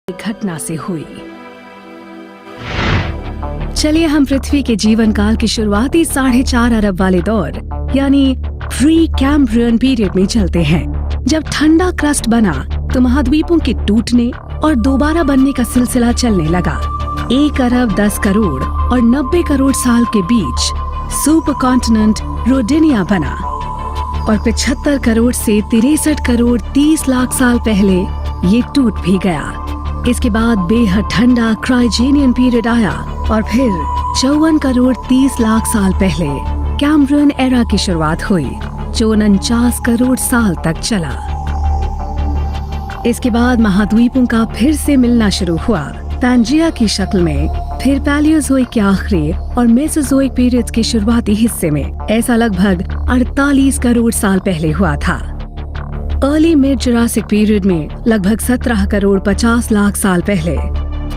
घटना से हुई। चलिए हम पृथ्वी के जीवन काल की शुरुआती 4.5 अरब वाले दौर यानी प्री कैम्ब्रियन पीरियड में चलते हैं, जब ठंडा क्रस्ट बना तो महाद्वीपों के टूटने और दोबारा बनने का सिलसिला चलने लगा। 1 अरब 10 करोड़ और 90 करोड़ साल के बीच सुपर कॉन्टिनेंट रोडेनिया बना और 75 करोड़ से 63 करोड़ 30 लाख साल पहले ये टूट भी गया। इसके बाद बेहद ठंडा क्रायोजेनियन पीरियड आया और फिर 54 करोड़ 30 लाख साल पहले कैम्ब्रियन एरा की शुरुआत हुई, जो 49 करोड़ साल तक चला। इसके बाद महाद्वीपों का फिर से मिलना शुरू हुआ, पैंजिया की शक्ल में, फिर पैलियोजोइक के आखिरी और मेसोजोइक पीरियड के शुरुआती हिस्से में। ऐसा लगभग 48 करोड़ साल पहले हुआ था। अर्ली मिड जुरासिक पीरियड में लगभग 17 करोड़ 50 लाख साल पहले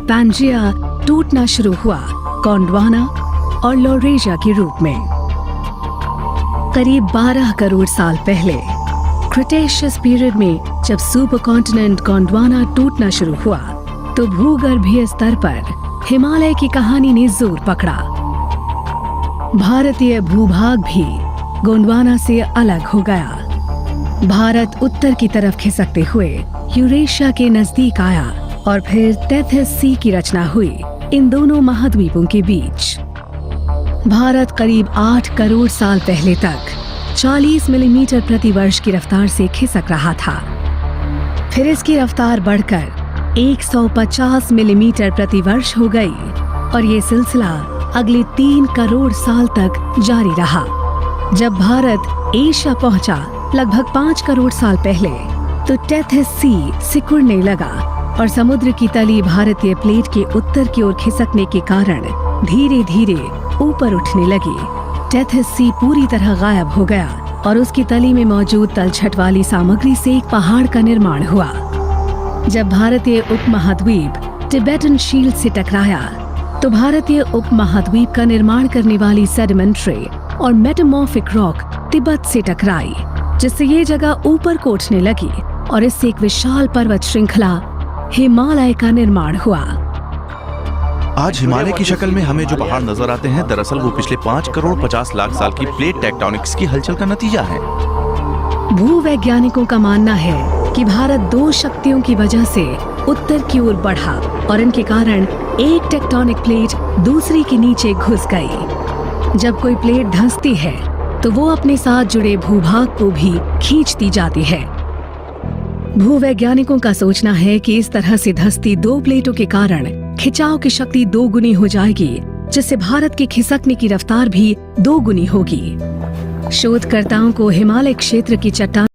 पैंजिया टूटना शुरू हुआ, गोंडवाना और लॉरेशिया के रूप में। करीब 12 करोड़ साल पहले क्रिटेशियस पीरियड में जब सुपर कॉन्टिनेंट गोंडवाना टूटना शुरू हुआ तो भूगर्भीय स्तर पर हिमालय की कहानी ने जोर पकड़ा। भारतीय भूभाग भी गोंडवाना से अलग हो गया। भारत उत्तर की तरफ खिसकते हुए यूरेशिया के नजदीक आया और फिर टेथिस सी की रचना हुई इन दोनों महाद्वीपों के बीच। भारत करीब 8 करोड़ साल पहले तक 40 मिलीमीटर प्रति वर्ष की रफ्तार से खिसक रहा था। फिर इसकी रफ्तार बढ़कर 150 मिलीमीटर प्रति वर्ष हो गई और ये सिलसिला अगले 3 करोड़ साल तक जारी रहा। जब भारत एशिया पहुंचा लगभग 5 करोड़ साल पहले तो टेथिस सी सिकुड़ने लगा और समुद्र की तली भारतीय प्लेट के उत्तर की ओर खिसकने के कारण धीरे धीरे ऊपर उठने लगी। टेथिस सी पूरी तरह गायब हो गया और उसकी तली में मौजूद तलछट वाली सामग्री से एक पहाड़ का निर्माण हुआ। जब भारतीय उपमहाद्वीप टिबेटन शील्ड से टकराया तो भारतीय उपमहाद्वीप का निर्माण करने वाली सेडिमेंट्री और मेटामॉर्फिक रॉक तिब्बत से टकराई, जिससे ये जगह ऊपर को उठने लगी और इससे एक विशाल पर्वत श्रृंखला हिमालय का निर्माण हुआ। आज हिमालय की शक्ल में हमें जो पहाड़ नजर आते हैं, दरअसल वो पिछले 5 करोड़ 50 लाख साल की प्लेट टेक्टोनिक्स की हलचल का नतीजा है। भूवैज्ञानिकों का मानना है कि भारत 2 शक्तियों की वजह से उत्तर की ओर बढ़ा और इनके कारण एक टेक्टोनिक प्लेट दूसरी के नीचे घुस गई। जब कोई प्लेट धंसती है तो वो अपने साथ जुड़े भूभाग को भी खींचती जाती है। भूवैज्ञानिकों का सोचना है कि इस तरह से धंसती 2 प्लेटों के कारण खिंचाव की शक्ति 2 गुनी हो जाएगी, जिससे भारत के खिसकने की रफ्तार भी 2 गुनी होगी। शोधकर्ताओं को हिमालय क्षेत्र की चट्टान